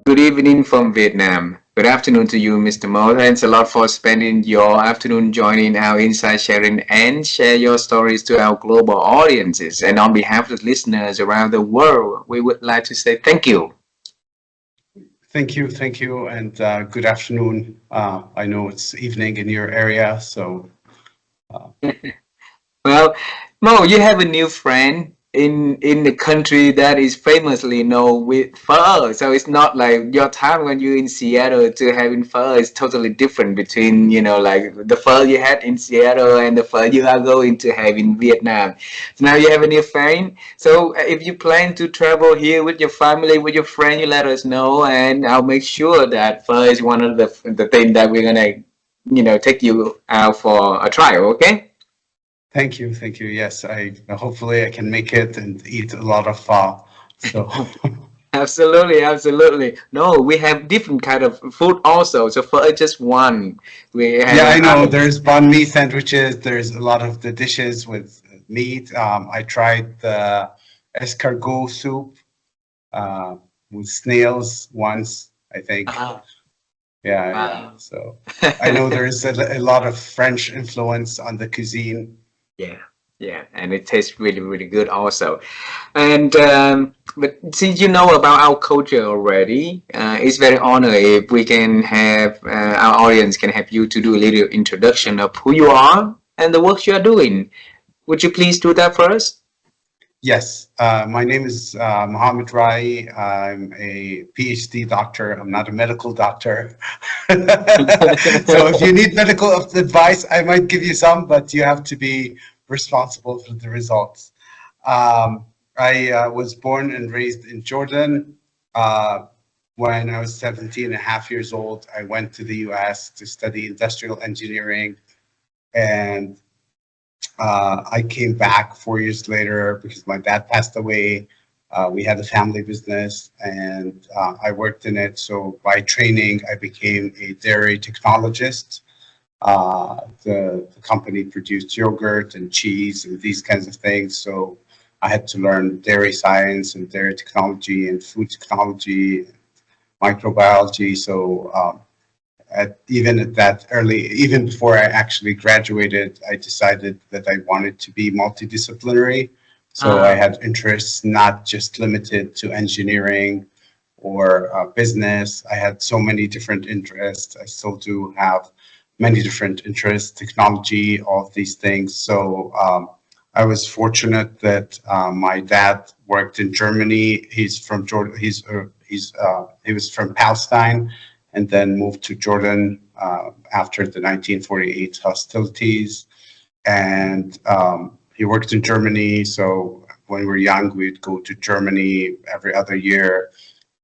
Good evening from Vietnam. Good afternoon to you, Mr. Mo. Thanks a lot for spending your afternoon joining our insight sharing and share your stories to our global audiences. And on behalf of the listeners around the world, we would like to say thank you. Thank you, and good afternoon. I know it's evening in your area, so uh, Well, Mo, you have a new friend in the country that is famously known with pho. So it's not like your time when you're in Seattle to having pho is totally different between, like the pho you had in Seattle and the pho you are going to have in Vietnam. So now you have a new friend. So if you plan to travel here with your family, with your friend, you let us know, and I'll make sure that pho is one of the things that we're gonna, take you out for a trial. Okay? thank you. Yes, I hopefully I can make it and eat a lot of pho. So Absolutely, absolutely. No, we have different kind of food also. So for just one, we yeah, I have know there's banh mi sandwiches. There's a lot of the dishes with meat. I tried the escargot soup uh, with snails once, I think. uh, Yeah. wow. So I know there's a lot of French influence on the cuisine. Yeah, yeah, and it tastes really, really good also. And but since you know about our culture already, it's very honor if we can have our audience can have you to do a little introduction of who you are and the work you are doing. Would you please do that for us? Yes, my name is Mohammed Raei. I'm a PhD doctor. I'm not a medical doctor. So if you need medical advice, I might give you some, but you have to be responsible for the results. Um, I was born and raised in Jordan. Uh, when I was 17 and a half years old, I went to the US to study industrial engineering, and I came back 4 years later because my dad passed away. We had a family business, and I worked in it. So by training, I became a dairy technologist. The company produced yogurt and cheese and these kinds of things. So I had to learn dairy science and dairy technology and food technology, microbiology. So even at that early, even before I actually graduated, I decided that I wanted to be multidisciplinary. So I Uh, had interests not just limited to engineering or business. I had so many different interests. I still do have many different interests, technology, all of these things. So I was fortunate that my dad worked in Germany. He's from Jordan. He was from Palestine, and then moved to Jordan after the 1948 hostilities. And he worked in Germany. So when we were young, we'd go to Germany every other year,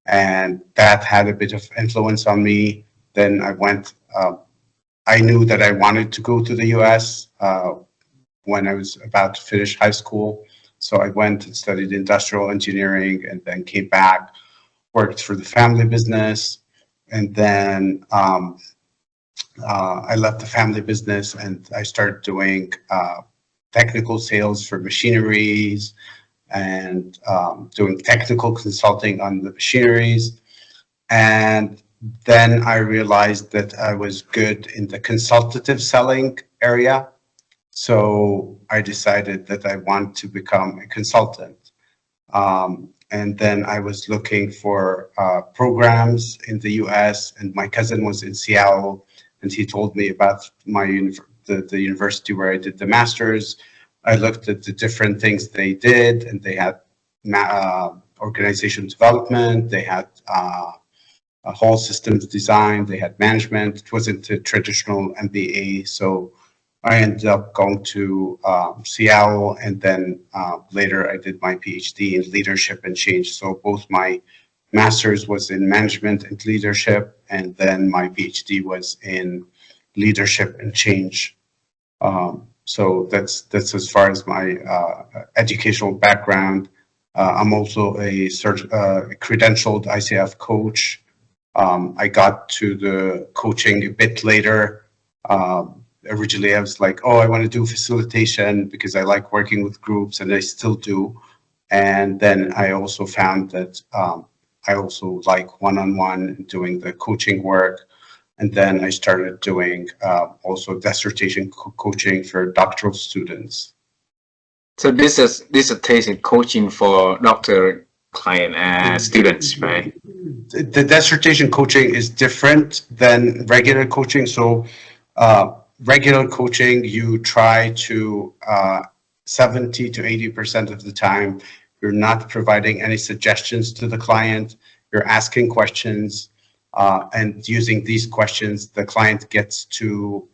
and that had a bit of influence on me. Then I went. I knew that I wanted to go to the U.S. When I was about to finish high school. So I went and studied industrial engineering, and then came back, worked for the family business, and then I left the family business and I started doing technical sales for machineries and doing technical consulting on the machineries. And then I realized that I was good in the consultative selling area. So I decided that I want to become a consultant. And then I was looking for programs in the US, and my cousin was in Seattle, and he told me about the university where I did the master's. I looked at the different things they did, and they had organization development, they had a whole systems design, they had management. It wasn't a traditional MBA, so I ended up going to Seattle, and then later I did my PhD in leadership and change. So both my master's was in management and leadership, and then my PhD was in leadership and change. So that's as far as my educational background. I'm also a credentialed ICF coach. I got to the coaching a bit later. Originally, I was like, oh, I want to do facilitation because I like working with groups, and I still do. And then I also found that I also like one-on-one doing the coaching work. And then I started doing also dissertation coaching for doctoral students. So this is dissertation coaching for doctor client students, right? The dissertation coaching is different than regular coaching. So regular coaching, you try to 70 to 80% of the time, you're not providing any suggestions to the client. You're asking questions, and using these questions, the client gets to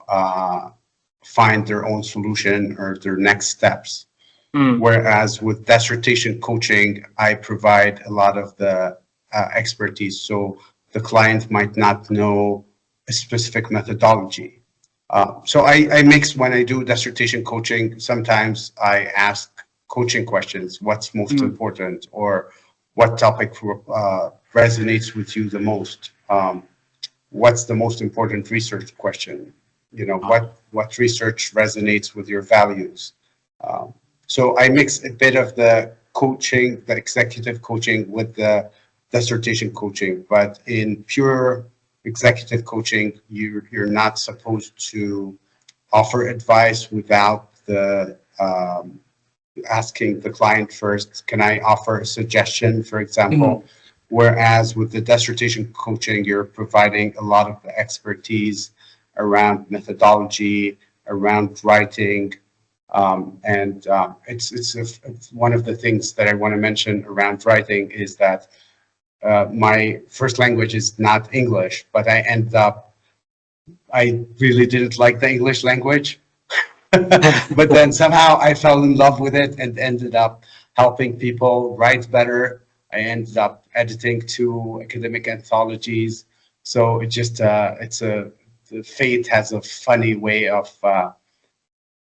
find their own solution or their next steps. Whereas with dissertation coaching, I provide a lot of the expertise. So the client might not know a specific methodology. So I mix when I do dissertation coaching. Sometimes I ask coaching questions. What's most important, or what topic resonates with you the most? What's the most important research question? You know, what research resonates with your values? So I mix a bit of the coaching, the executive coaching, with the dissertation coaching. But in pure executive coaching, you're not supposed to offer advice without the asking the client first, can I offer a suggestion, for example? Whereas with the dissertation coaching, you're providing a lot of the expertise around methodology, around writing, it's one of the things that I want to mention around writing is that my first language is not English, but I really didn't like the English language. But then somehow I fell in love with it and ended up helping people write better. I ended up editing 2 academic anthologies. So it just, the fate has a funny way of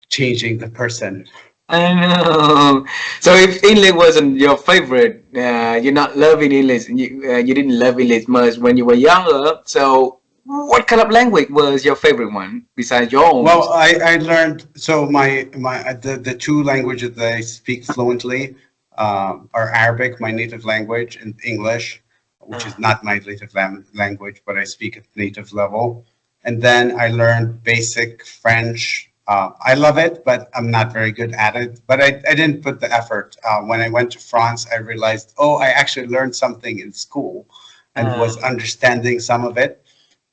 changing the person. I know. So if English wasn't your favorite, you're not loving English. You didn't love English much when you were younger. So what kind of language was your favorite one besides your own? Well, I learned, so the 2 languages that I speak fluently are Arabic, my native language, and English, which is not my native language, but I speak at native level. And then I learned basic French. I love it, but I'm not very good at it. But I didn't put the effort. When I went to France, I realized, oh, I actually learned something in school and was understanding some of it.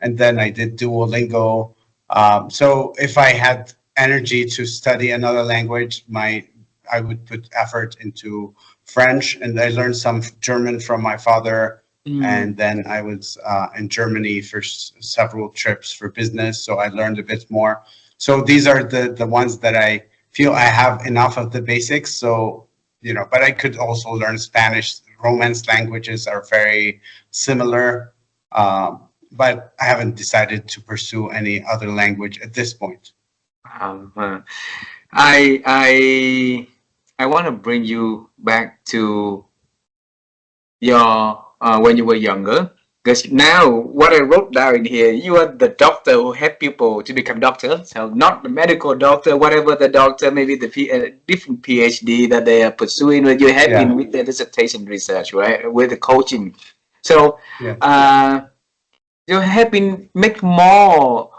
And then I did Duolingo. So if I had energy to study another language, I would put effort into French, and I learned some German from my father. And then I was in Germany for several trips for business, so I learned a bit more. So these are the ones that I feel I have enough of the basics. So, you know, but I could also learn Spanish. Romance languages are very similar. But I haven't decided to pursue any other language at this point. Uh, I want to bring you back to your when you were younger, because now what I wrote down in here, you are the doctor who help people to become doctor. So not the medical doctor, whatever the doctor, maybe the different PhD that they are pursuing, but you're helping with the dissertation research, right? With the coaching. So you're helping make more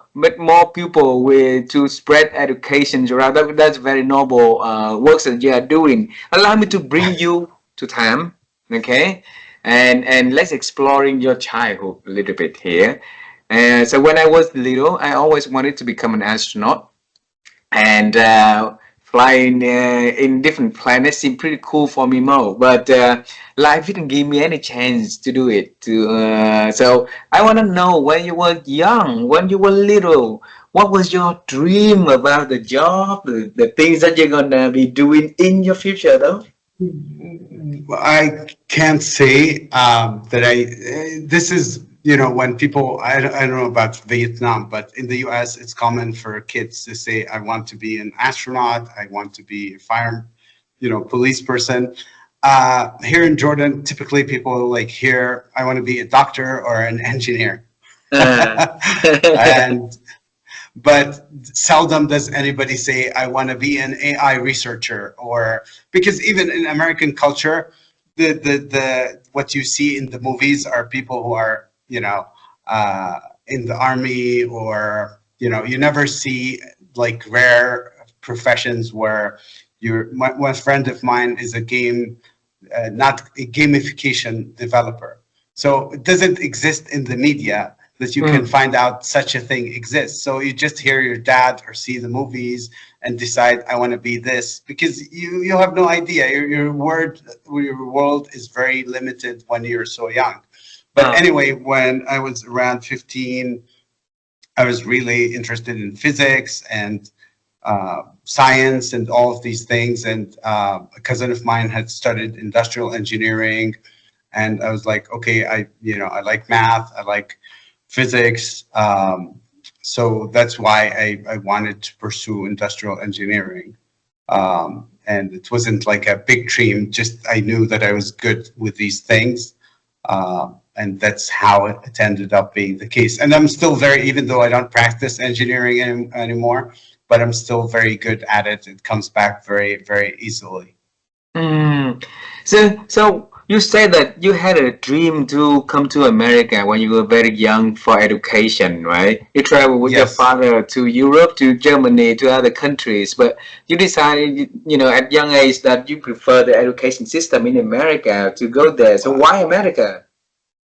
people with to spread education around. That's very noble works that you are doing. Allow me to bring you to time, okay? And let's exploring your childhood a little bit here. So when I was little, I always wanted to become an astronaut, and flying in different planets seemed pretty cool for me more. But life didn't give me any chance to do it. So I want to know, when you were young, when you were little, what was your dream about the job, the things that you're gonna be doing in your future, though? I can't say that this is, you know, when people, I don't know about Vietnam, but in the US, it's common for kids to say, I want to be an astronaut, I want to be a police person. Here in Jordan, typically people like hear, I want to be a doctor or an engineer. and but seldom does anybody say, I want to be an AI researcher, or because even in American culture, the what you see in the movies are people who are, in the army, or you never see like rare professions where one friend of mine is a not a gamification developer. So it doesn't exist in the media that you can Mm. find out such a thing exists. So you just hear your dad or see the movies and decide, I want to be this, because you have no idea. Your world is very limited when you're so young. But Uh, anyway, when I was around 15, I was really interested in physics and science and all of these things. And a cousin of mine had studied industrial engineering, and I was like, okay, I like math, I like physics. So that's why I wanted to pursue industrial engineering. And it wasn't like a big dream, just I knew that I was good with these things. And that's how it ended up being the case. And I'm still even though I don't practice engineering anymore, but I'm still very good at it. It comes back very, very easily. mm. So you said that you had a dream to come to America when you were very young for education, right? You traveled with your Yes. father to Europe, to Germany, to other countries, but you decided, at young age that you prefer the education system in America to go there. So why America?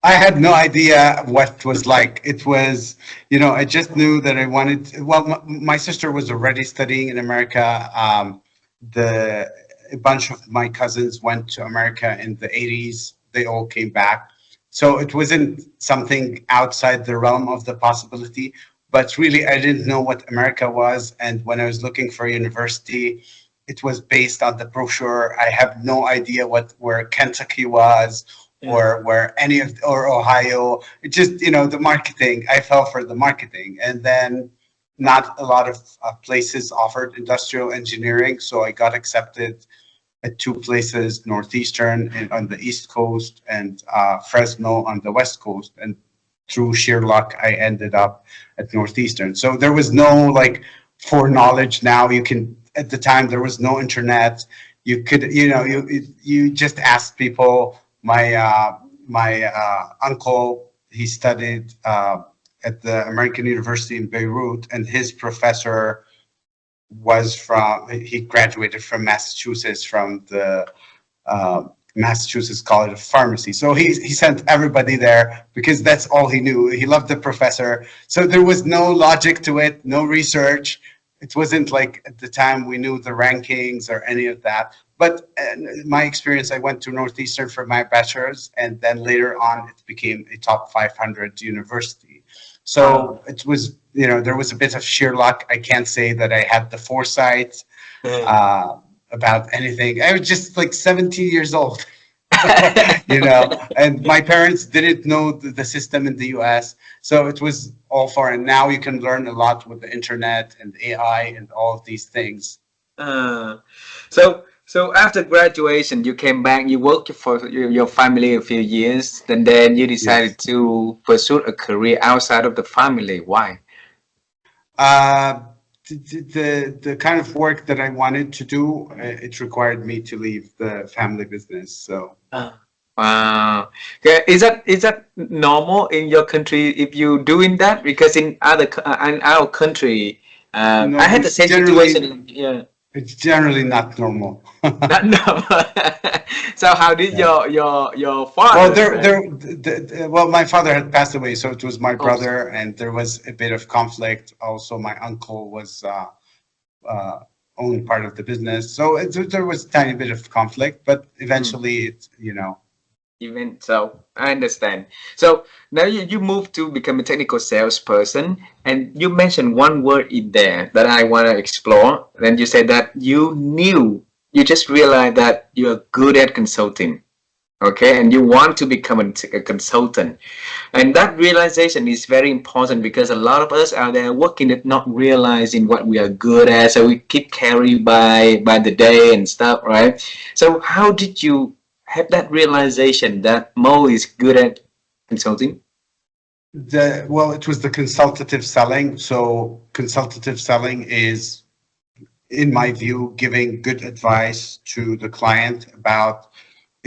I had no idea what was like. It was, I just knew that I wanted. Well, my sister was already studying in America. The A bunch of my cousins went to America in the 80s. They all came back, so it wasn't something outside the realm of the possibility. But really, I didn't know what America was, and when I was looking for a university, it was based on the brochure. I have no idea where Kentucky was, Yeah. or where or Ohio. It just, the marketing, I fell for the marketing. And then not a lot of places offered industrial engineering. So I got accepted at two places, Northeastern on the East Coast, and Fresno on the West Coast. And through sheer luck, I ended up at Northeastern. So there was no like foreknowledge. Now you can, at the time, there was no internet. You could, you just asked people. My uncle, he studied at the American University in Beirut, and his professor he graduated from Massachusetts, from the Massachusetts College of Pharmacy. So he sent everybody there because that's all he knew. He loved the professor. So there was no logic to it, no research. It wasn't like at the time we knew the rankings or any of that. But my experience, I went to Northeastern for my bachelor's, and then later on it became a top 500 university. Wow. So it was, there was a bit of sheer luck. I can't say that I had the foresight Yeah. uh, about anything. I was just like 17 years old, and my parents didn't know the system in the US. So it was all foreign. Now you can learn a lot with the internet and AI and all of these things. Uh, so after graduation, you came back. You worked for your family a few years, and then you decided Yes. to pursue a career outside of the family. Why? Uh, the kind of work that I wanted to do, it required me to leave the family business. So Wow. Okay. Is that normal in your country if you doing that? Because in our country, I no, had the same situation. Yeah. it's generally not normal. Not normal. So how did Yeah. your Well, father, right? well, my father had passed away, so it was my Oh, sorry. brother, and there was a bit of conflict. Also, my uncle was uh, owned part of the business, so there was a tiny bit of conflict, but Hmm. eventually, Even so, I understand. So now you move to become a technical salesperson, and you mentioned one word in there that I want to explore. Then you said that you just realized that you're good at consulting, okay, and you want to become a consultant. And that realization is very important because a lot of us out there working at not realizing what we are good at, so we keep carried by the day and stuff, right? So how did you have that realization that Mo is good at consulting? well, it was the consultative selling. So consultative selling is, in my view, giving good advice to the client about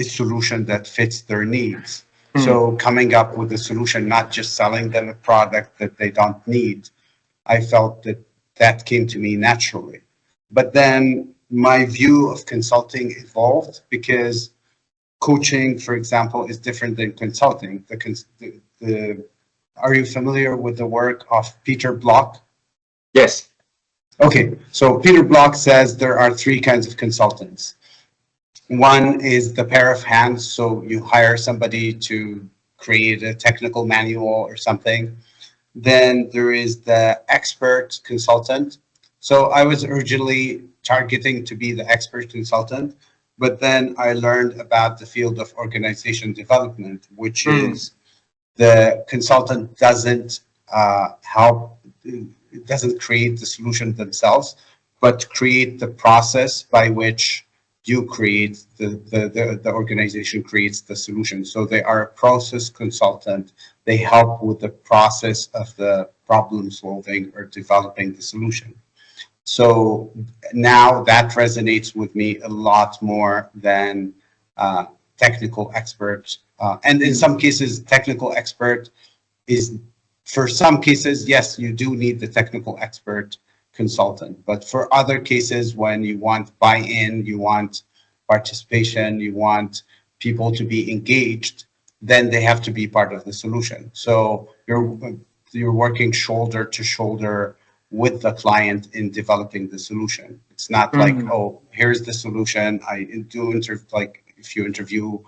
a solution that fits their needs. Mm. So coming up with a solution, not just selling them a product that they don't need, I felt that that came to me naturally. But then my view of consulting evolved because coaching, for example, is different than consulting. Are you familiar with the work of Peter Block? Yes. Okay, so Peter Block says there are three kinds of consultants. One is the pair of hands, so you hire somebody to create a technical manual or something. Then there is the expert consultant. So I was originally targeting to be the expert consultant, but then I learned about the field of organization development, which Mm. is the consultant doesn't help, doesn't create the solution themselves, but create the process by which you create the organization creates the solution. So they are a process consultant. They help with the process of the problem solving or developing the solution. So now that resonates with me a lot more than technical expert. And in some cases, technical expert is, for some cases, yes, you do need the technical expert consultant. But for other cases, when you want buy-in, you want participation, you want people to be engaged, then they have to be part of the solution. So you're working shoulder to shoulder with the client in developing the solution. It's not like, Mm. oh, here's the solution. I do like if you interview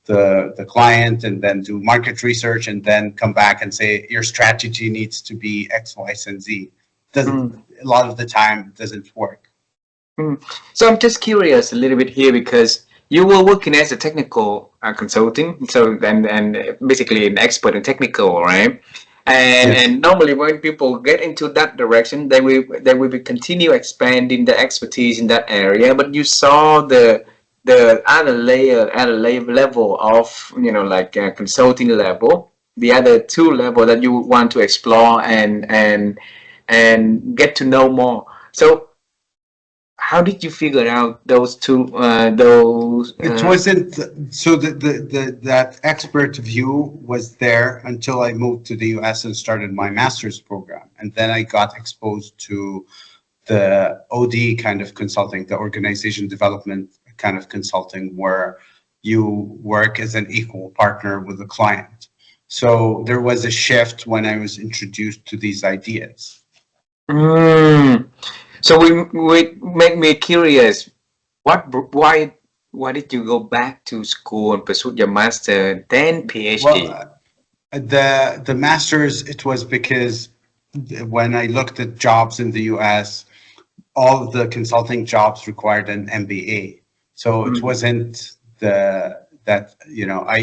the client and then do market research and then come back and say your strategy needs to be X, Y, and Z. Doesn't, Mm. a lot of the time doesn't work. Mm. So I'm just curious a little bit here because you were working as a technical consulting, so and basically an expert in technical, right? Yes. And normally when people get into that direction, they will be continue expanding the expertise in that area. But you saw the other layer, other level of like consulting level, the other two level that you want to explore and get to know more. So how did you figure out those two those It wasn't, so that expert view was there until I moved to the US and started my master's program. And then I got exposed to the OD kind of consulting, the organization development kind of consulting, where you work as an equal partner with the client. So there was a shift when I was introduced to these ideas. mm, so we make me curious why did you go back to school and pursue your master then PhD? Well, the masters, it was because when I looked at jobs in the US, all of the consulting jobs required an MBA. So it Mm. wasn't I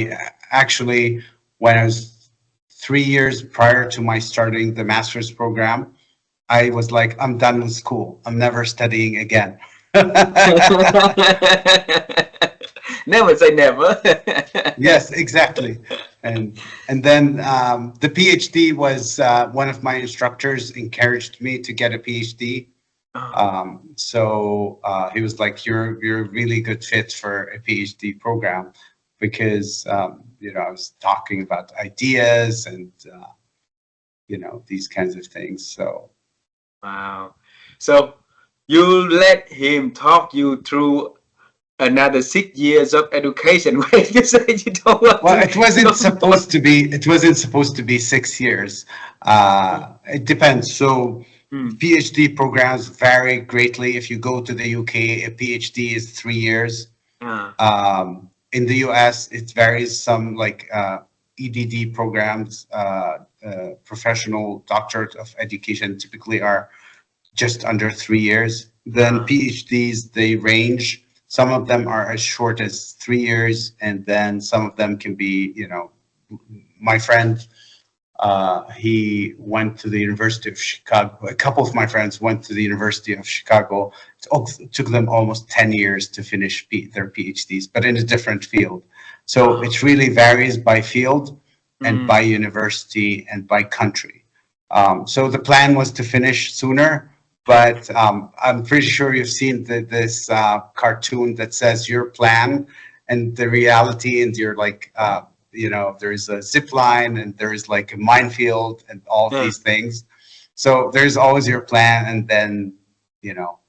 actually, when I was 3 years prior to my starting the master's program, I was like, I'm done with school. I'm never studying again. Never say never. Yes, exactly. And then the PhD was one of my instructors encouraged me to get a PhD. So he was like, you're a really good fit for a PhD program because I was talking about ideas and these kinds of things. So Wow. So you let him talk you through another 6 years of education where you say you don't want well, to it wasn't go more. supposed to be. It wasn't supposed to be 6 years. It depends. So Mm. PhD programs vary greatly. If you go to the UK, a PhD is 3 years. Ah. In the US, it varies. Some like EDD programs, professional doctorate of education, typically are just under 3 years. Then Ah. PhDs, they range. Some of them are as short as 3 years, and then some of them can be, my friend, he went to the University of Chicago. A couple of my friends went to the University of Chicago. It took them almost 10 years to finish their PhDs, but in a different field. So Ah. it really varies by field and by Mm. university and by country. So the plan was to finish sooner, but I'm pretty sure you've seen this cartoon that says your plan and the reality, and you're like, there's a zip line and there's like a minefield and all of Yeah. these things. So there's always your plan, and then, you know.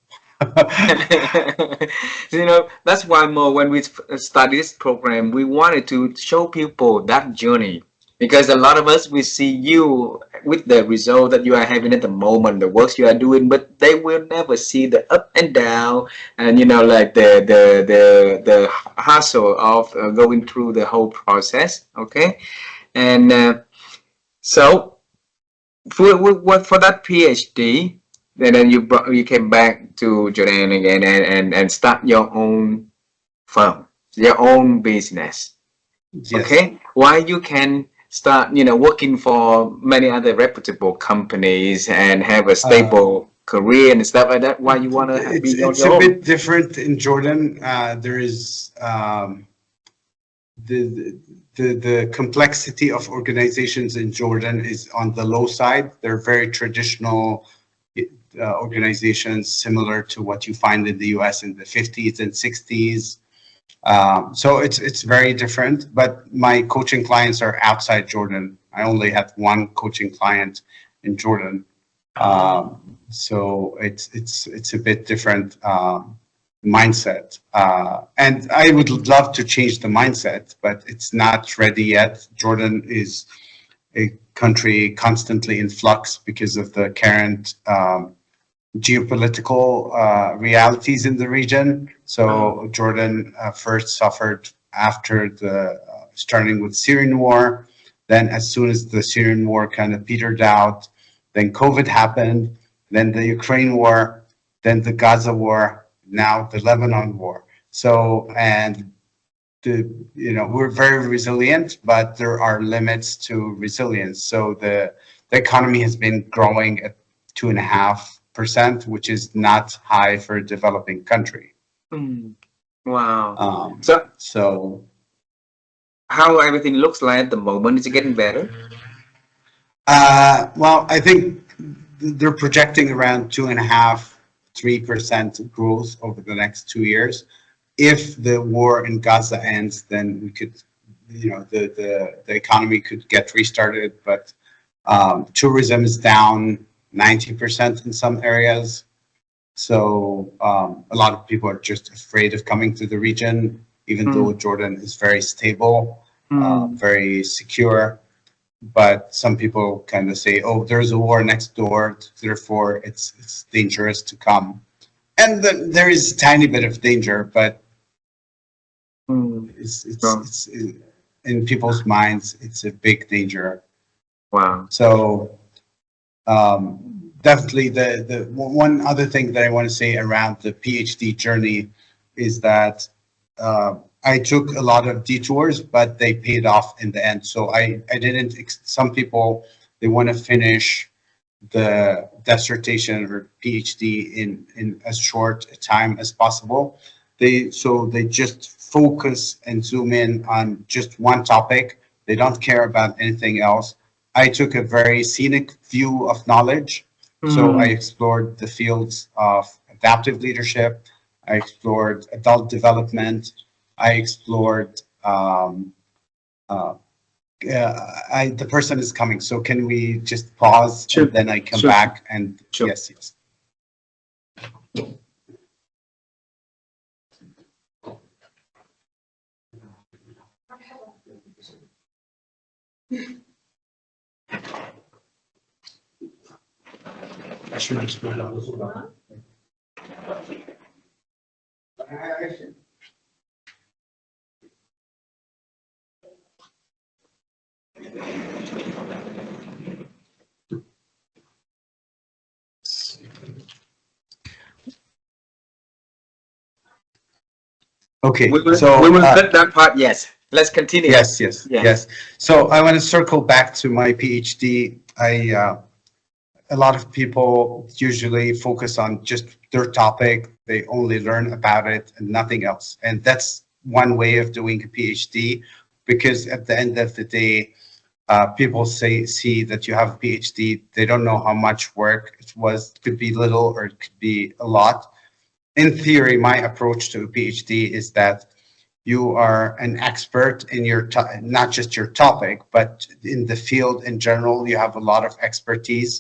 That's why more when we study this program, we wanted to show people that journey, because a lot of us we see you with the result that you are having at the moment, the works you are doing, but they will never see the up and down, and like the hustle of going through the whole process. Okay, and so for that PhD, then you came back to Jordan again and start your own firm, your own business. Yes. Okay, why you can start working for many other reputable companies and have a stable career and stuff like that? Why you want to be on It's your a own? bit different in Jordan. There is the the complexity of organizations in Jordan is on the low side. They're very traditional organizations, similar to what you find in the US in the 50s and 60s. So it's very different. But my coaching clients are outside Jordan. I only had one coaching client in Jordan. So it's a bit different mindset. And I would love to change the mindset, but it's not ready yet. Jordan is a country constantly in flux because of the current geopolitical realities in the region. So Jordan first suffered after the starting with Syrian war. Then as soon as the Syrian war kind of petered out, then COVID happened, then the Ukraine war, then the Gaza war, now the Lebanon war. So, and we're very resilient, but there are limits to resilience. So the economy has been growing at 2.5%, which is not high for a developing country. Wow. So How everything looks like at the moment? Is it getting better? well, I think they're projecting around 2.5, 3% growth over the next 2 years. If the war in Gaza ends, then we could, the economy could get restarted. But tourism is down 90% in some areas. So a lot of people are just afraid of coming to the region, even though Jordan is very stable, very secure. But some people kind of say, "Oh, there's a war next door, therefore it's dangerous to come." And there is a tiny bit of danger, but it's in people's minds, it's a big danger. Wow. So definitely the one other thing that I want to say around the PhD journey is that I took a lot of detours, but they paid off in the end. So I didn't, some people, they want to finish the dissertation or PhD in as short a time as possible. So they just focus and zoom in on just one topic. They don't care about anything else. I took a very scenic view of knowledge. So I explored the fields of adaptive leadership. I explored adult development. I explored the person is coming. So can we just pause and then I come back and yes. Okay, We will cut that part. Yes. Let's continue. Yes. So I want to circle back to my PhD. A lot of people usually focus on just their topic. They only learn about it and nothing else. And that's one way of doing a PhD, because at the end of the day, people see that you have a PhD. They don't know how much work it was. It could be little or it could be a lot. In theory, my approach to a PhD is that you are an expert in your not just your topic, but in the field in general. You have a lot of expertise,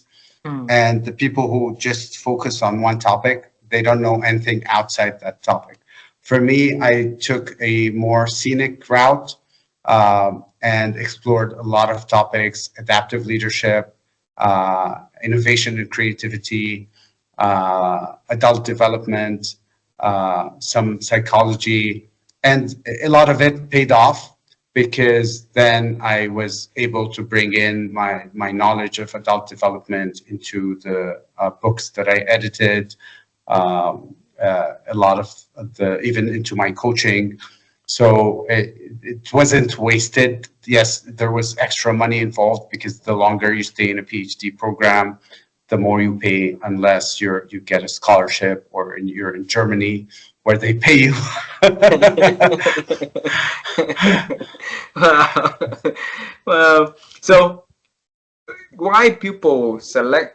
Mm. and the people who just focus on one topic, they don't know anything outside that topic. For me, I took a more scenic route, and explored a lot of topics: adaptive leadership, innovation and creativity, adult development, some psychology, and a lot of it paid off, because then I was able to bring in my knowledge of adult development into the books that I edited, a lot of the, even into my coaching. So it wasn't wasted. Yes, there was extra money involved, because the longer you stay in a PhD program, the more you pay, unless you get a scholarship, or you're in Germany where they pay you. Wow. Well, so why people select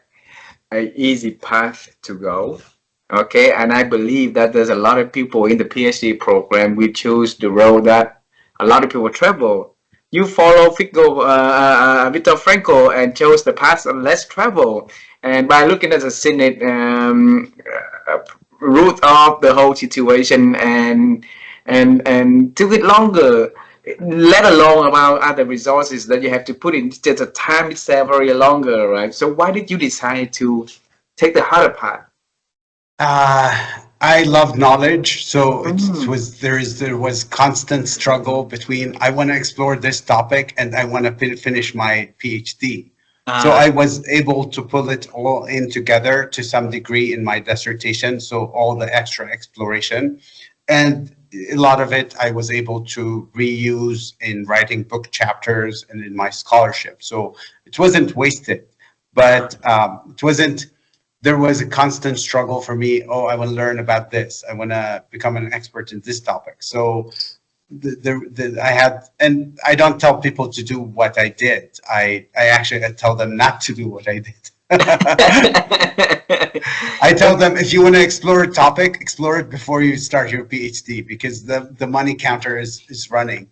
a easy path to go? Okay, and I believe that there's a lot of people in the PhD program we choose the road that a lot of people travel. You follow Viktor Frankl and chose the path of less travel. And by looking at the cynic uh, root of the whole situation, and took it longer, let alone about other resources that you have to put in. Just the time itself very longer, right? So why did you decide to take the harder path? I love knowledge, so it Mm. was there was constant struggle between, I want to explore this topic and I want to finish my PhD. So Uh, I was able to pull it all in together to some degree in my dissertation. So all the extra exploration, and a lot of it I was able to reuse in writing book chapters and in my scholarship. So it wasn't wasted, but it wasn't. There was a constant struggle for me. Oh, I want to learn about this. I want to become an expert in this topic. So I had, and I don't tell people to do what I did. I actually I tell them not to do what I did. I tell them, if you want to explore a topic, explore it before you start your PhD, because the money counter is running.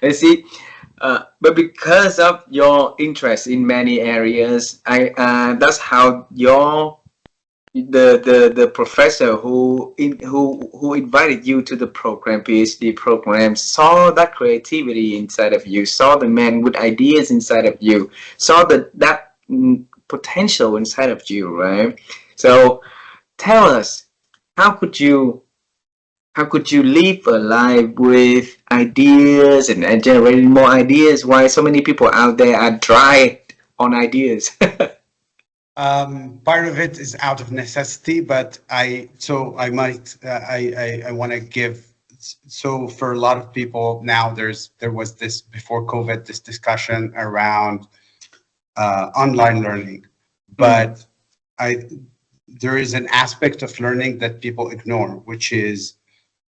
I see. But because of your interest in many areas, I that's how your the professor who invited you to the program, PhD program, saw that creativity inside of you, saw the man with ideas inside of you, saw that potential inside of you, right? So tell us, how could you how could you live a life with ideas and generating more ideas? Why so many people out there are dry on ideas? Part of it is out of necessity, but I might I want to give. So for a lot of people now, there was this before COVID, this discussion around online learning, Mm, but I there is an aspect of learning that people ignore, which is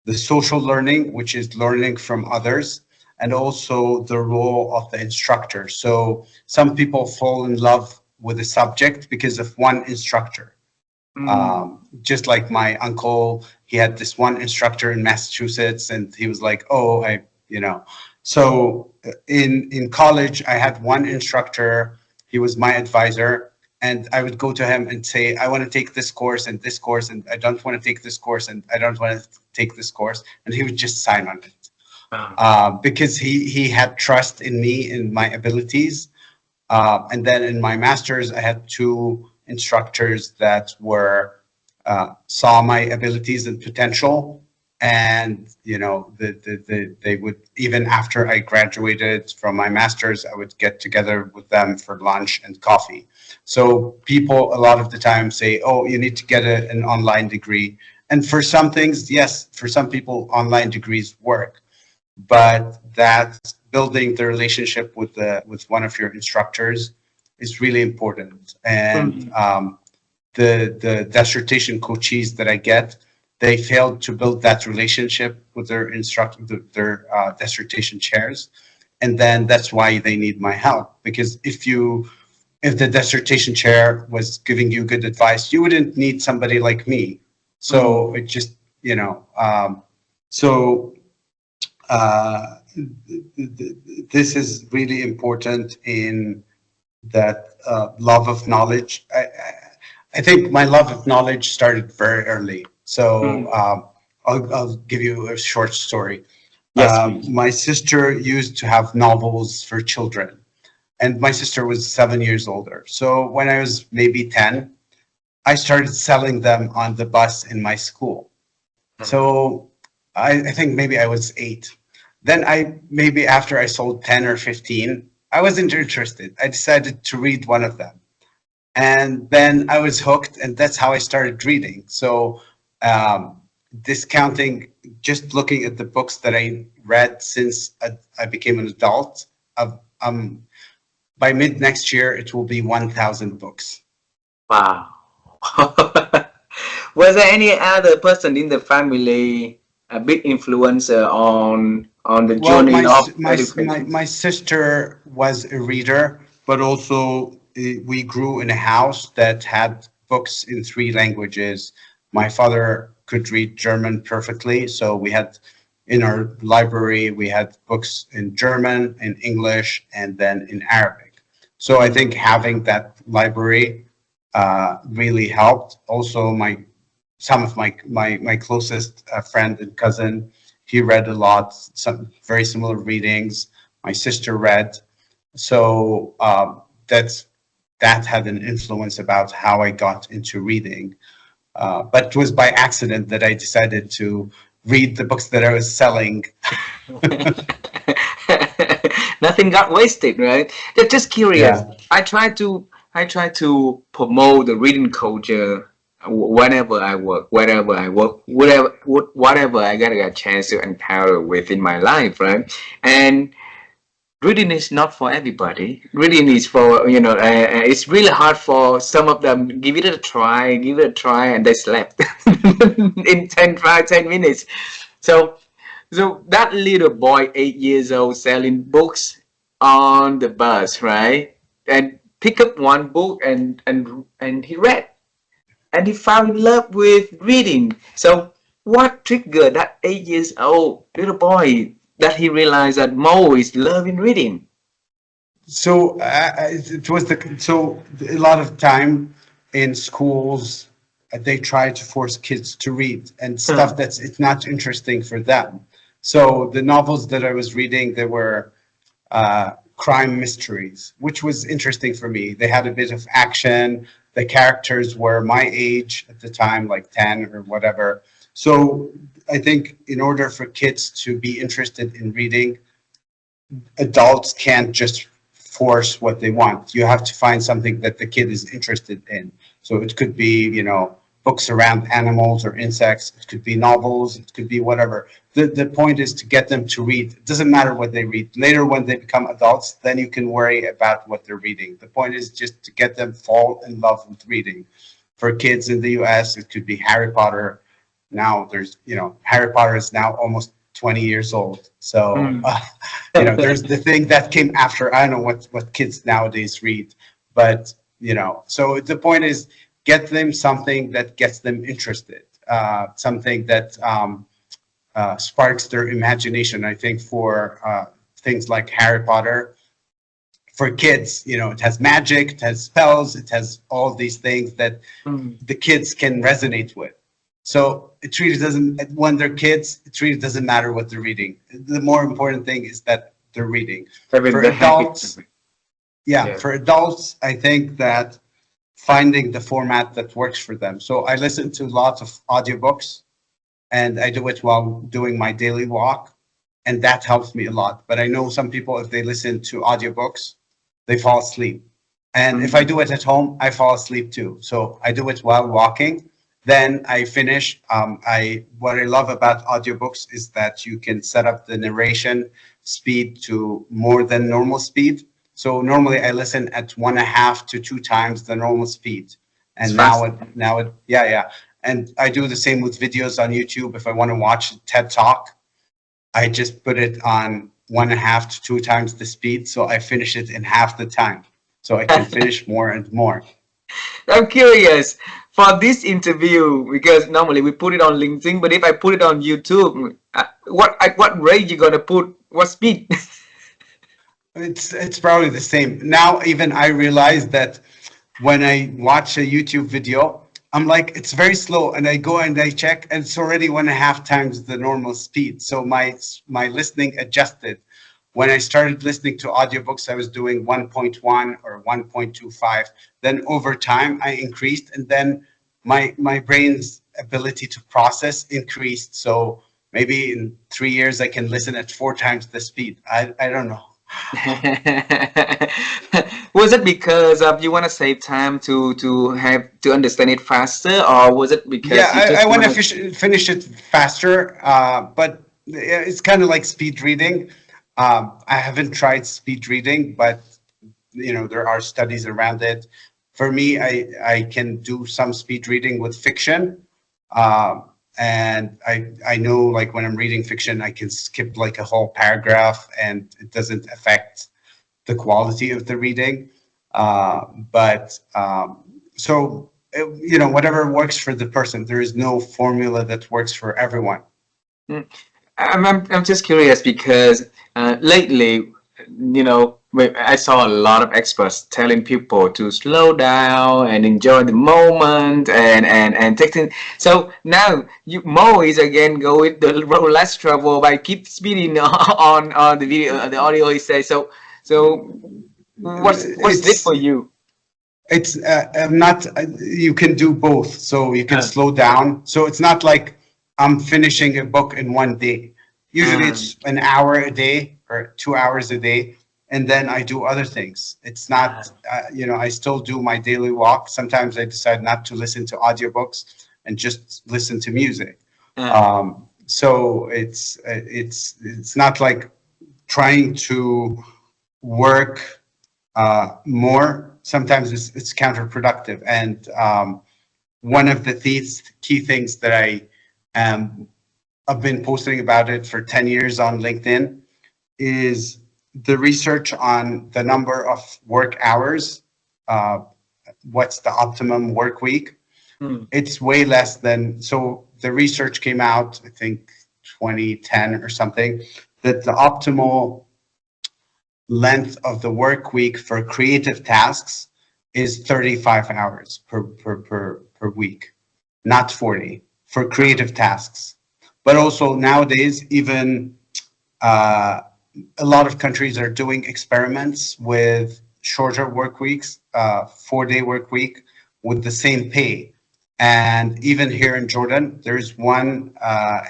the social learning, which is learning from others, and also the role of the instructor. So some people fall in love with a subject because of one instructor. mm, Just like my uncle, he had this one instructor in Massachusetts, and he was like, "Oh, you know." So in college, I had one instructor. He was my advisor, and I would go to him and say, "I want to take this course and this course, and I don't want to take this course, and I don't want to take this course," and he would just sign on it, uh, because he had trust in me and my abilities. And then in my master's, I had two instructors that were saw my abilities and potential, and they would, even after I graduated from my master's, I would get together with them for lunch and coffee. So people a lot of the time say, "Oh, you need to get an online degree," and for some things, yes, for some people, online degrees work, but that building the relationship with one of your instructors is really important. And mm, the dissertation coaches that I get, they failed to build that relationship with their their dissertation chairs, and then that's why they need my help. Because if the dissertation chair was giving you good advice, you wouldn't need somebody like me. mm, So it just, you know, so uh, this is really important in that love of knowledge. I think my love of knowledge started very early. So Mm. I'll give you a short story. Yes, please. My sister used to have novels for children, and my sister was 7 years older. So when I was maybe 10, I started selling them on the bus in my school. Mhm. So I think maybe I was 8. Then maybe after I sold 10 or 15, I wasn't interested. I decided to read one of them. And then I was hooked, and that's how I started reading. So discounting, just looking at the books that I read since I became an adult, um, by mid next year, it will be 1,000 books. Wow. Was there any other person in the family a big influencer on the Well, journey of education? my sister was a reader, but also we grew in a house that had books in 3 languages. My father could read German perfectly, so we had in our library we had books in German, in English, and then in Arabic. So I think having that library really helped. Also, some of my closest friend and cousin, he read a lot, some very similar readings. My sister read, so that had an influence about how I got into reading. But it was by accident that I decided to read the books that I was selling. Nothing got wasted, right? Just curious. Yeah. I try to promote the reading culture whenever I work, wherever I work, whatever I get a chance to encounter within my life, right? And reading is not for everybody. Reading is for, it's really hard for some of them. Give it a try, and they slept in 10 minutes. So so that little boy, 8 years old, selling books on the bus, right? And pick up one book and he read, and he found in love with reading. So what triggered that 8 years old little boy that he realized that Mo is loving reading? So it was so a lot of time in schools they try to force kids to read and stuff that's it's not interesting for them. So the novels that I was reading, they were crime mysteries, which was interesting for me. They had a bit of action. The characters were my age at the time, like 10 or whatever. So I think in order for kids to be interested in reading, adults can't just force what they want. You have to find something that the kid is interested in. So it could be, books around animals or insects. It could be novels. It could be whatever. The point is to get them to read. It doesn't matter what they read. Later, when they become adults, then you can worry about what they're reading. The point is just to get them fall in love with reading. For kids in the US, it could be Harry Potter. Now Harry Potter is now almost 20 years old. So, Mm. there's the thing that came after. I don't know what kids nowadays read, but, so the point is get them something that gets them interested, something that sparks their imagination. I think for things like Harry Potter, for kids, it has magic, it has spells, it has all these things that Mm. the kids can resonate with. So it really doesn't, when they're kids, it really doesn't matter what they're reading. The more important thing is that they're reading. Having For the happy. adults, yeah, Yeah. for adults, I think that finding the format that works for them. So I listen to lots of audiobooks and I do it while doing my daily walk. And that helps me a lot. But I know some people, if they listen to audiobooks, they fall asleep. And if I Mm. do it at home, I fall asleep too. So I do it while walking. Then I finish. What I love about audiobooks is that you can set up the narration speed to more than normal speed. So normally I listen at 1.5 to 2 times the normal speed. It's And fast. yeah, yeah. And I do the same with videos on YouTube. If I want to watch a TED Talk, I just put it on 1.5 to 2 times the speed. So I finish it in half the time. So I can finish more and more. I'm curious for this interview because normally we put it on LinkedIn, but if I put it on YouTube, What at what rate you gonna put? What speed? It's probably the same. Now even I realize that when I watch a YouTube video, I'm like, it's very slow, and I go and I check, and it's already 1.5 times the normal speed. So my listening adjusted. When I started listening to audiobooks, I was doing 1.1 or 1.25. Then over time, I increased, and then my brain's ability to process increased. So maybe in 3 years, I can listen at 4 times the speed. I don't know. Was it because you want to save time to have to understand it faster, or was it Yeah, because you I just want want to to? finish it faster, but it's kind of like speed reading. I haven't tried speed reading, but there are studies around it. For me, I can do some speed reading with fiction, and I know like when I'm reading fiction, I can skip like a whole paragraph, and it doesn't affect the quality of the reading. But so whatever works for the person. There is no formula that works for everyone. Mm. I'm just curious because lately, I saw a lot of experts telling people to slow down and enjoy the moment and taking. So now Mo is again going the road less trouble by keep speeding on the video, the audio he says. So what's it for It's you? it's I'm not. You can do both. So you can Uh, slow down. So it's not like I'm finishing a book in one day. Usually uh, it's an hour a day or 2 hours a day, and then I do other things. It's not. I still do my daily walk. Sometimes I decide not to listen to audiobooks and just listen to music. uh, So it's not like trying to work more. Sometimes it's counterproductive. And one of the key things that um, I've been posting about it for 10 years on LinkedIn is the research on the number of work hours. Uh, what's the optimum work week? mm, It's way less than, so the research came out, I think 2010 or something, that the optimal length of the work week for creative tasks is 35 hours per week, not 40 for creative tasks. But also nowadays, even uh, a lot of countries are doing experiments with shorter work weeks, 4-day work week with the same pay. And even here in Jordan, there's one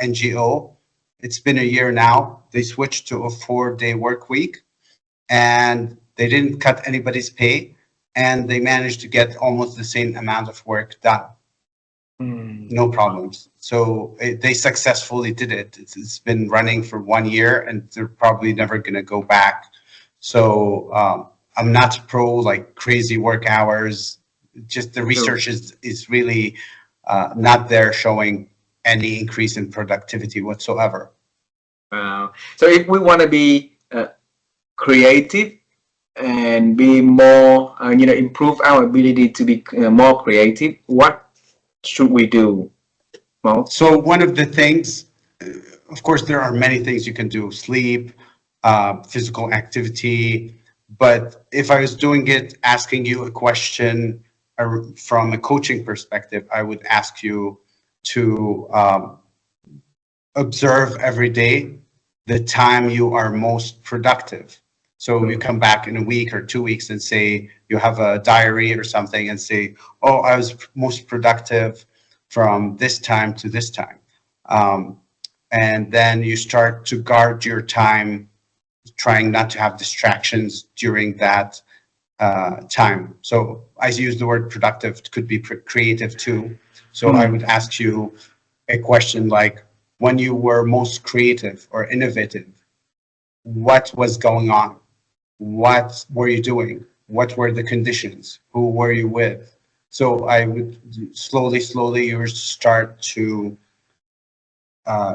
NGO. It's been a year now. They switched to a 4-day work week, and they didn't cut anybody's pay, and they managed to get almost the same amount of work done, mm. no problems. So they successfully did it. It's been running for 1 year, and they're probably never going to go back. So I'm not pro like crazy work hours. Just the True. research is really not there showing any increase in productivity whatsoever. So if we want to be creative and be more, improve our ability to be more creative, what should we do, Mo? So one of the things, of course, there are many things you can do: sleep, physical activity. But if I was doing it, asking you a question from a coaching perspective, I would ask you to observe every day the time you are most productive. So you come back in a week or 2 weeks and say you have a diary or something and say, oh, I was most productive from this time to this time. Um, and then you start to guard your time, trying not to have distractions during that time. So I use the word productive, it could be creative too. So I Mm. would ask you a question like, when you were most creative or innovative, what was going on? What were you doing? What were the conditions? Who were you with? So I would slowly you start to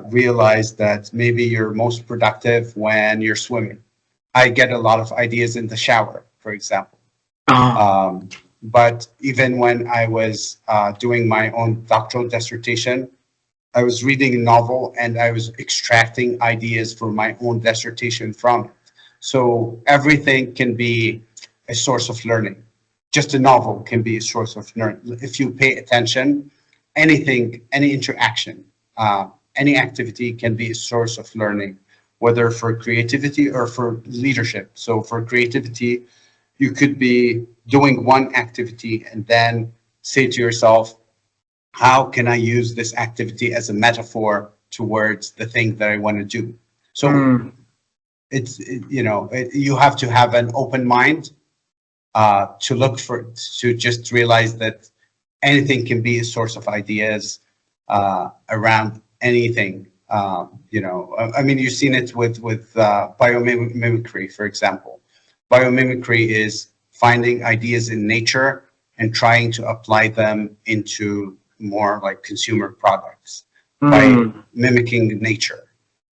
realize that maybe you're most productive when you're swimming. I get a lot of ideas in the shower, for example. Oh, Um, but even when I was doing my own doctoral dissertation, I was reading a novel and I was extracting ideas for my own dissertation from it. So everything can be a source of learning. Just a novel can be a source of learning. If you pay attention, anything, any interaction, any activity can be a source of learning, whether for creativity or for leadership. So for creativity, you could be doing one activity and then say to yourself, how can I use this activity as a metaphor towards the thing that I want to do? So Mm, you have to have an open mind to look for, to just realize that anything can be a source of ideas around anything. I mean, you've seen it with biomimicry, for example. Biomimicry is finding ideas in nature and trying to apply them into more like consumer products by mm, mimicking nature.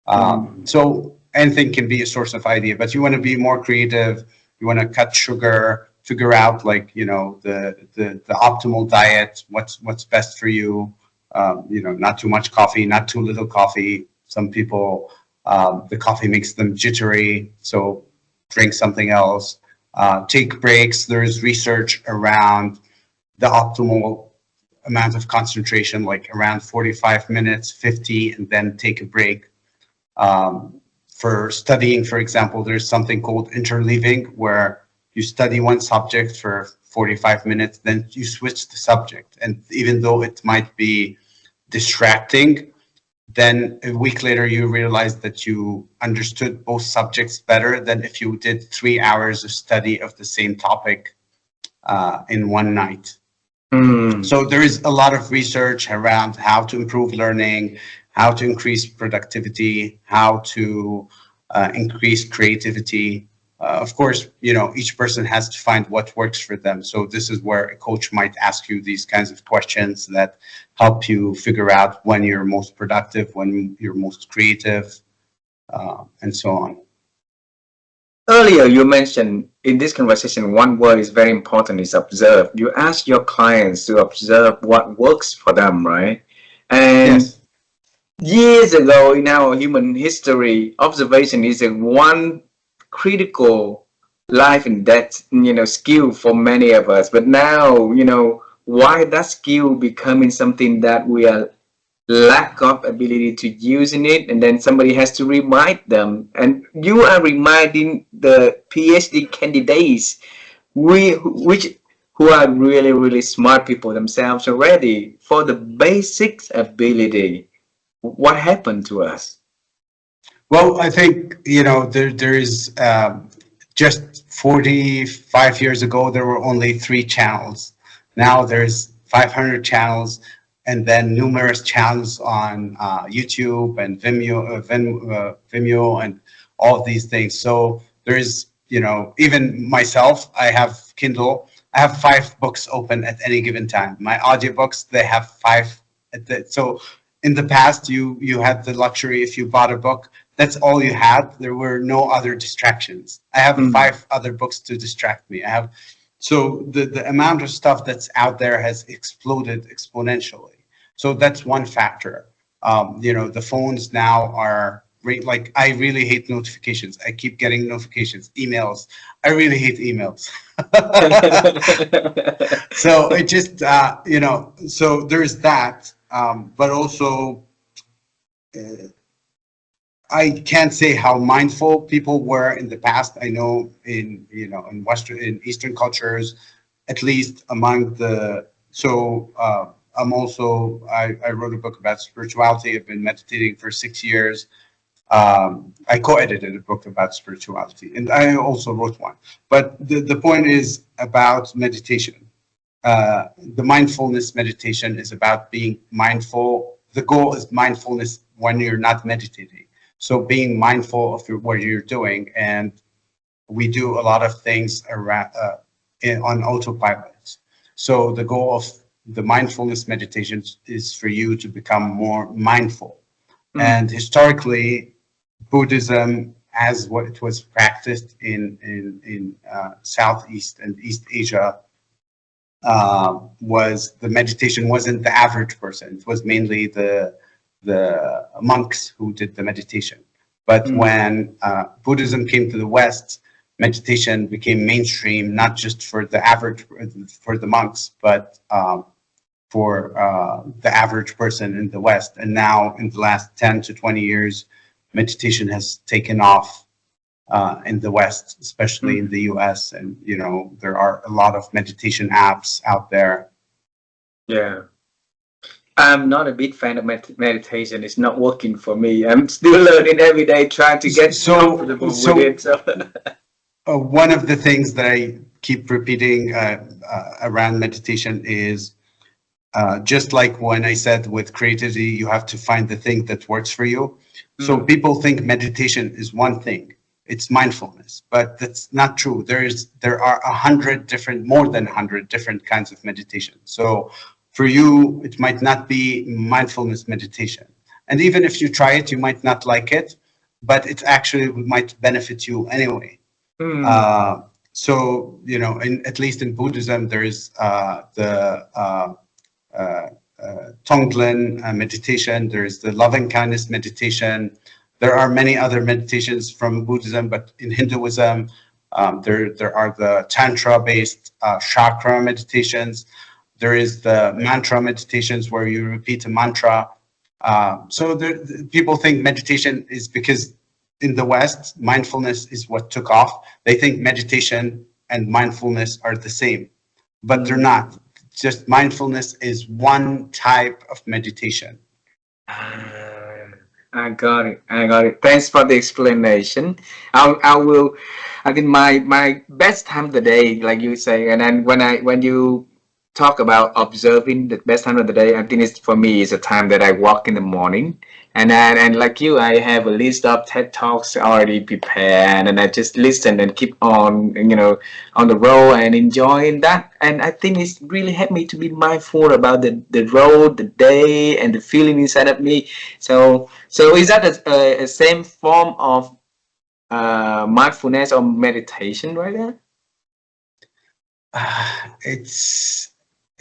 mm, So anything can be a source of idea, but you want to be more creative. You want to cut sugar, figure out like, the optimal diet, what's best for you. Not too much coffee, not too little coffee. Some people, the coffee makes them jittery, so drink something else. Take breaks. There's research around the optimal amount of concentration, like around 45 minutes, 50, and then take a break. For studying, for example, there's something called interleaving, where you study one subject for 45 minutes, then you switch the subject. And even though it might be distracting, then a week later you realize that you understood both subjects better than if you did 3 hours of study of the same topic in one night. mm. So there is a lot of research around how to improve learning, how to increase productivity, how to increase creativity. Of course, each person has to find what works for them. So this is where a coach might ask you these kinds of questions that help you figure out when you're most productive, when you're most creative, and so on. Earlier, you mentioned in this conversation, one word is very important is observe. You ask your clients to observe what works for them, right? And Yes. years ago in our human history, observation is a one critical life and death, skill for many of us. But now, why that skill becoming something that we are lack of ability to using it, and then somebody has to remind them, and you are reminding the PhD candidates, which who are really really smart people themselves already, for the basics ability. What happened to us? Well, I think, there is just 45 years ago, there were only 3 channels. Now there's 500 channels, and then numerous channels on YouTube and Vimeo and all of these things. So there's, even myself, I have Kindle. I have 5 books open at any given time. My audiobooks, they have 5. So in the past, you had the luxury, if you bought a book, that's all you had. There were no other distractions. I have Mm, 5 other books to distract me. So the amount of stuff that's out there has exploded exponentially. So that's one factor. The phones now are like, I really hate notifications. I keep getting notifications, emails. I really hate emails. So it just, so there's that. But also, I can't say how mindful people were in the past. I know in Eastern cultures, at least among the, so I wrote a book about spirituality. I've been meditating for 6 years. I co-edited a book about spirituality, and I also wrote one. But the point is about meditation. The mindfulness meditation is about being mindful. The goal is mindfulness when you're not meditating. So being mindful of what you're doing, and we do a lot of things around on autopilot. So the goal of the mindfulness meditation is for you to become more mindful. And mm, historically, Buddhism, as what it was practiced in Southeast and East Asia, was the meditation wasn't the average person. It was mainly the the monks who did the meditation. But when Buddhism came to the West, meditation became mainstream, not just for the average, for the monks, but for the average person in the West. And now in the last 10 to 20 years, meditation has taken off in the West, especially in the US. And, you know, there are a lot of meditation apps out there. Yeah. I'm not a big fan of meditation. It's not working for me. I'm still learning every day, trying to get comfortable with it. So. One of the things that I keep repeating around meditation is just like when I said with creativity, you have to find the thing that works for you. So people think meditation is one thing. It's mindfulness, but that's not true. There are 100 different, more than 100 different kinds of meditation. So for you, it might not be mindfulness meditation. And even if you try it, you might not like it, but it actually might benefit you anyway. So, you know, at least in Buddhism, there is the Tonglen meditation, there is the loving kindness meditation. There are many other meditations from Buddhism, but in Hinduism, there are the Tantra-based chakra meditations. There is the mantra meditations where you repeat a mantra. So people think meditation is because in the West, mindfulness is what took off. They think meditation and mindfulness are the same, but they're not. Just mindfulness is one type of meditation. I got it. I got it. Thanks for the explanation. I will. I think my best time of the day, like you say, and then when you talk about observing the best time of the day, I think it's for me is a time that I walk in the morning, and like you, I have a list of TED talks already prepared, and I just listen and keep on, you know, on the road and enjoying that. And I think it's really helped me to be mindful about the road, the day, and the feeling inside of me. So is that a same form of mindfulness or meditation right there?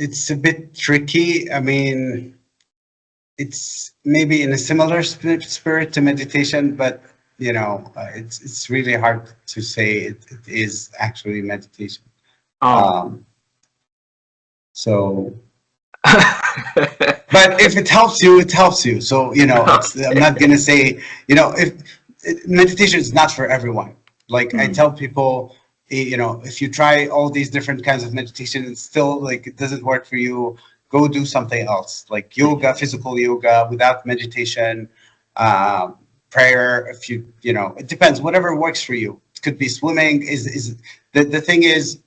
It's a bit tricky. I mean, it's maybe in a similar spirit to meditation, but you know, it's really hard to say it is actually meditation. So, but if it helps you, it helps you. So, you know, I'm not going to say, you know, if meditation is not for everyone. Like I tell people, you know, if you try all these different kinds of meditation and still like it doesn't work for you, go do something else, like yoga, physical yoga without meditation, prayer. If you know, it depends, whatever works for you. It could be swimming. Is the thing is,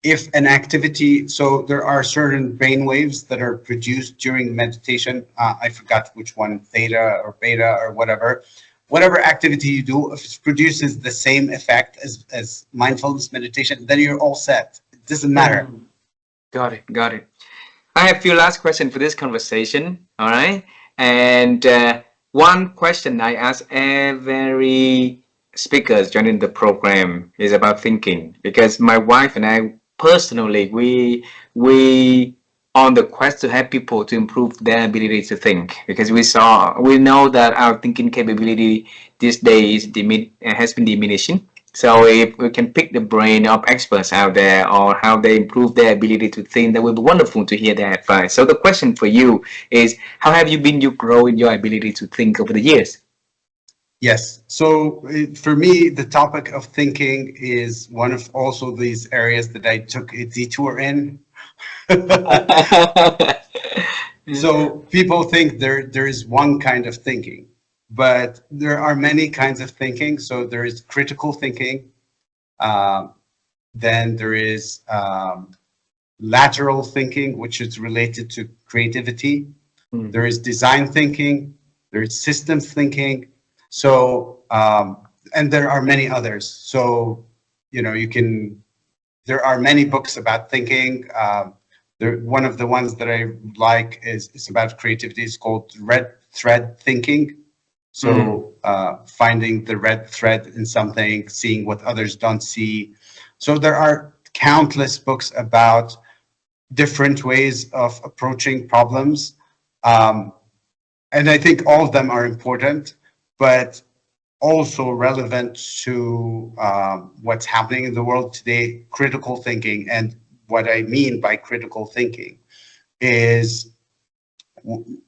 if an activity, so there are certain brain waves that are produced during meditation. I forgot which one, theta or beta or whatever activity you do, if it produces the same effect as mindfulness meditation, then you're all set. It doesn't matter. Got it. Got it. I have a few last questions for this conversation. All right. And one question I ask every speakers joining the program is about thinking, because my wife and I personally, we on the quest to help people to improve their ability to think, because we know that our thinking capability these days has been diminishing. So if we can pick the brain of experts out there or how they improve their ability to think, that would be wonderful to hear their advice. So the question for you is, how have you growing your ability to think over the years? Yes. So for me, the topic of thinking is one of also these areas that I took a detour in. So people think there is one kind of thinking, but there are many kinds of thinking. So there is critical thinking. Then there is lateral thinking, which is related to creativity. There is design thinking. There is systems thinking. So, and there are many others. So, you know, there are many books about thinking. One of the ones that I like is about creativity. It's called Red Thread Thinking. So finding the red thread in something, seeing what others don't see. So there are countless books about different ways of approaching problems. and I think all of them are important, but also relevant to what's happening in the world today, critical thinking. And what I mean by critical thinking is,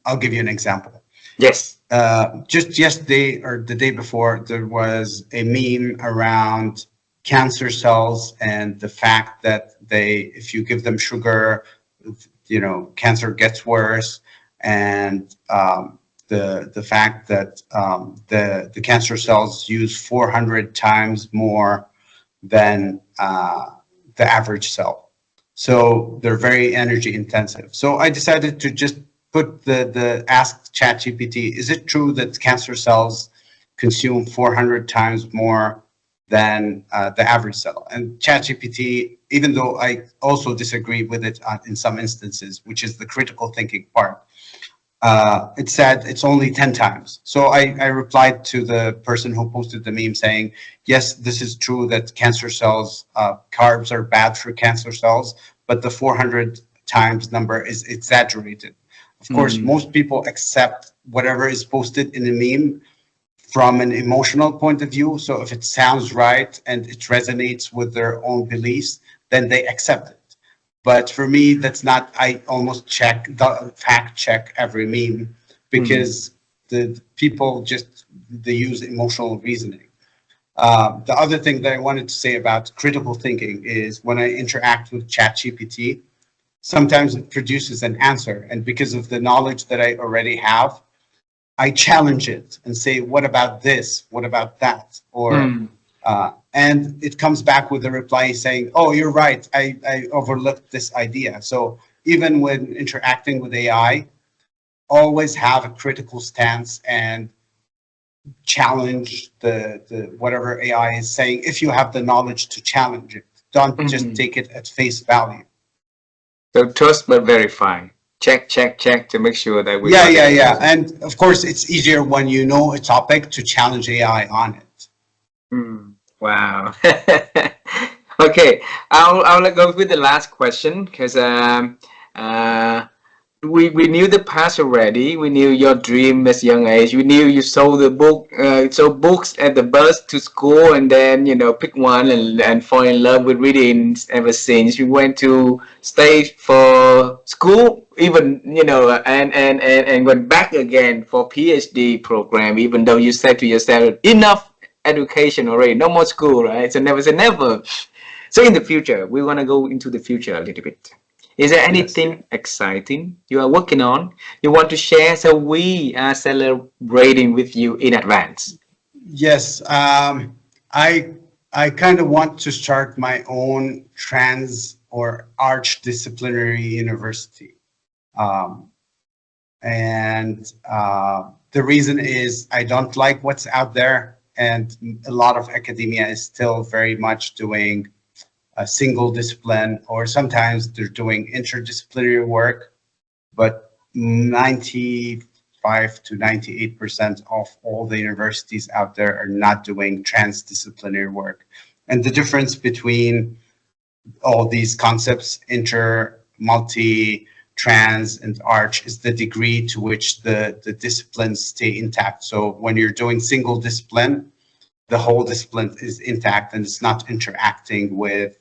I'll give you an example. Yes. Just yesterday or the day before, there was a meme around cancer cells and the fact that if you give them sugar, cancer gets worse, and the fact that the cancer cells use 400 times more than the average cell. So they're very energy intensive. So I decided to just put ask ChatGPT, is it true that cancer cells consume 400 times more than the average cell? And ChatGPT, even though I also disagree with it in some instances, which is the critical thinking part, it said it's only 10 times. So I replied to the person who posted the meme saying, yes, this is true that cancer cells, carbs are bad for cancer cells, but the 400 times number is exaggerated. Of course, most people accept whatever is posted in a meme from an emotional point of view. So if it sounds right and it resonates with their own beliefs, then they accept it. But for me, that's not, I almost fact check every meme, because the people they use emotional reasoning. The other thing that I wanted to say about critical thinking is when I interact with ChatGPT, sometimes it produces an answer. And because of the knowledge that I already have, I challenge it and say, what about this? What about that? Or, and it comes back with a reply saying, oh, you're right. I overlooked this idea. So even when interacting with AI, always have a critical stance and challenge the whatever AI is saying. If you have the knowledge to challenge it, don't just take it at face value. So trust but verify. Check, check, check to make sure that we. Yeah. And of course, it's easier when you know a topic to challenge AI on it. Wow. Okay, I'll go with the last question because we knew the past already. We knew your dream as young age. We knew you sold the book, sold books at the bus to school, and then pick one and fall in love with reading ever since. You went to stay for school, even and went back again for PhD program. Even though you said to yourself, enough education already, no more school, right? So never say never. So in the future, we want to go into the future a little bit. Is there anything exciting you are working on you want to share so we are celebrating with you in advance? Yes, I kind of want to start my own trans or arch-disciplinary university. And the reason is I don't like what's out there, and a lot of academia is still very much doing a single discipline, or sometimes they're doing interdisciplinary work, but 95 to 98% of all the universities out there are not doing transdisciplinary work. And the difference between all these concepts, inter, multi, trans, and arch, is the degree to which the disciplines stay intact. So when you're doing single discipline, the whole discipline is intact and it's not interacting with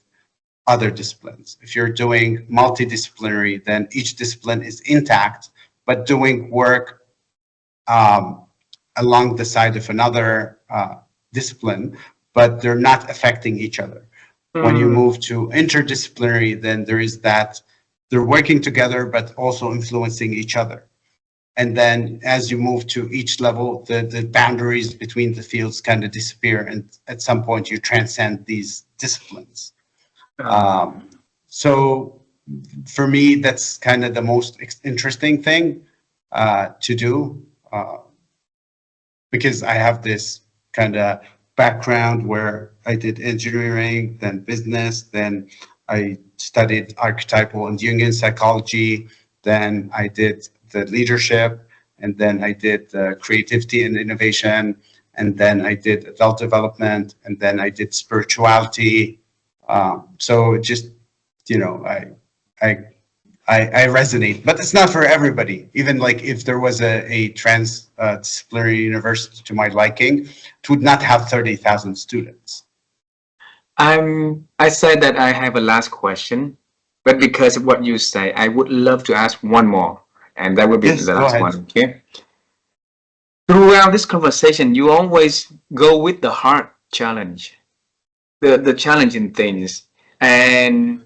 other disciplines. If you're doing multidisciplinary, then each discipline is intact, but doing work along the side of another discipline, but they're not affecting each other. When you move to interdisciplinary, then there is that they're working together, but also influencing each other. And then as you move to each level, the boundaries between the fields kind of disappear. And at some point you transcend these disciplines. So for me, that's kind of the most interesting thing to do, because I have this kind of background where I did engineering, then business, then I studied archetypal and Jungian psychology, then I did the leadership, and then I did the creativity and innovation, and then I did adult development, and then I did spirituality. So just, I I resonate, but it's not for everybody. Even like if there was a trans disciplinary university to my liking, it would not have 30,000 students. I said that I have a last question, but because of what you say, I would love to ask one more, and that will be Yes, the go last ahead. one. Okay. Throughout this conversation, you always go with the hard challenge, the challenging things, and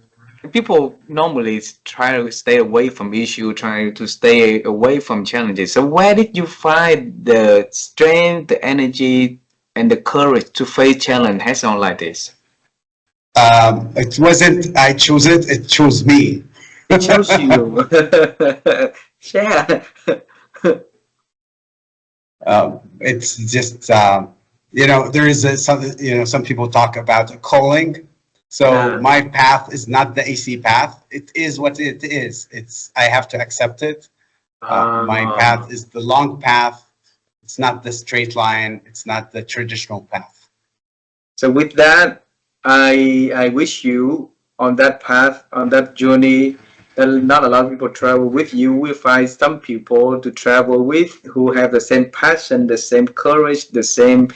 people normally try to stay away from issue, try to stay away from challenges. So where did you find the strength, the energy, and the courage to face challenge head on like this? It wasn't I chose it; it chose me. It shows you. Yeah. It's just there is some some people talk about a calling. So Yeah. my path is not the AC path. It is what it is. It's I have to accept it. My path Um, is the long path. It's not the straight line. It's not the traditional path. so with that, I wish you on that path, on that journey, that not a lot of people travel with you. We find some people to travel with who have the same passion, the same courage, the same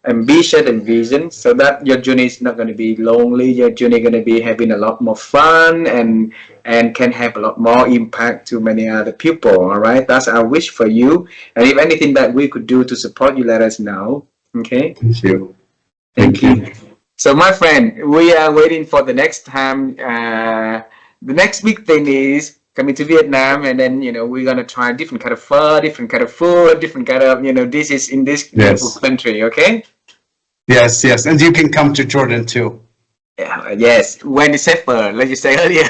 ambition and vision, so that your journey is not going to be lonely. Your journey going to be having a lot more fun and can have a lot more impact to many other people. All right, that's our wish for you. And if anything that we could do to support you, let us know. Okay. Thank you. Thank Thank you. you. So, my friend, we are waiting for the next time. The next big thing is coming to Vietnam, and then we're gonna try different kind of pho, different kind of food, different kind of dishes in this beautiful Yes. country. Okay. Yes. Yes. And you can come to Jordan too. Yeah, yes, when it's safer, like you say earlier,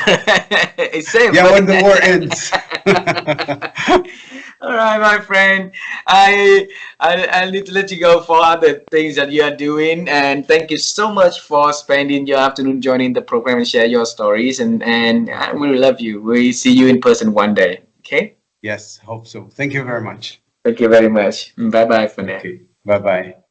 it's safe. Yeah. When the war ends. All right, my friend. I need to let you go for other things that you are doing, and thank you so much for spending your afternoon joining the program and share your stories. And I really love you. We see you in person one day. Okay. Yes. Hope so. Thank you very much. Thank you very much. Bye bye for now. Okay. Bye bye.